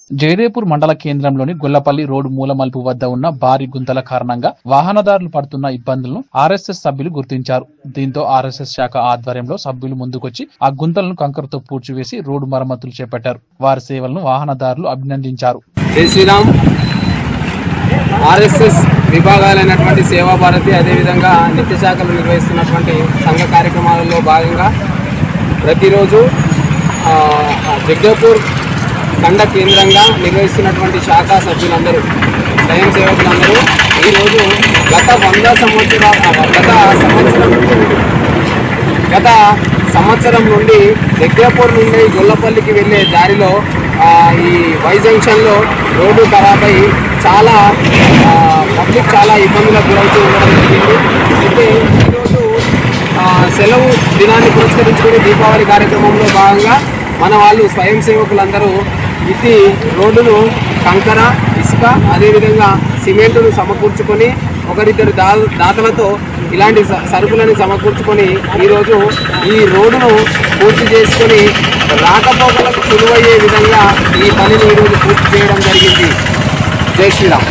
జయదేపూర్ మండల కేంద్రంలోని గొల్లపల్లి రోడ్డు మూలమలుపు వద్ద ఉన్న భారీ గుంతల కారణంగా వాహనదారులు పడుతున్న ఇబ్బందులను ఆర్ఎస్ఎస్ సభ్యులు గుర్తించారు. దీంతో ఆర్ఎస్ఎస్ శాఖ ఆధ్వర్యంలో సభ్యులు ముందుకొచ్చి ఆ గుంతలను కంకరతో పూడ్చివేసి రోడ్డు మరమ్మతులు చేపట్టారు. వారి సేవలను వాహనదారులు అభినందించారు. జై శ్రీరామ్. ఆర్ఎస్ఎస్ విభాగాలైనటువంటి సేవా భారతి అదేవిధంగా నిత్య శాఖలు నిర్వహిస్తున్నటువంటి సంఘ కార్యక్రమాలలో భాగంగా ప్రతిరోజు జగదేపూర్ ఖండ కేంద్రంగా నిర్వహిస్తున్నటువంటి శాఖా సభ్యులందరూ స్వయం సేవకులందరూ ఈరోజు గత సంవత్సరం నుండి జగదేపూర్ నుండి గొల్లపల్లికి వెళ్ళే దారిలో ఈ వై జంక్షన్లో రోడ్డు ఖరాబై చాలా పబ్లిక్ చాలా ఇబ్బందులకు గురవుతూ ఉండడం జరిగింది. అయితే ఈరోజు సెలవు దినాన్ని పురస్కరించుకుని దీపావళి కార్యక్రమంలో భాగంగా మన వాళ్ళు స్వయం సేవకులందరూ ఇది రోడ్డును కంకర, ఇసుక అదేవిధంగా సిమెంటును సమకూర్చుకొని ఒకరిద్దరు దాతలతో ఇలాంటి సరుకులను సమకూర్చుకొని ఈరోజు ఈ రోడ్డును పూర్తి చేసుకొని రాకపోకలకు సులువయ్యే విధంగా ఈ పనిని ఈరోజు పూర్తి చేయడం జరిగింది. జై శ్రీరామ్.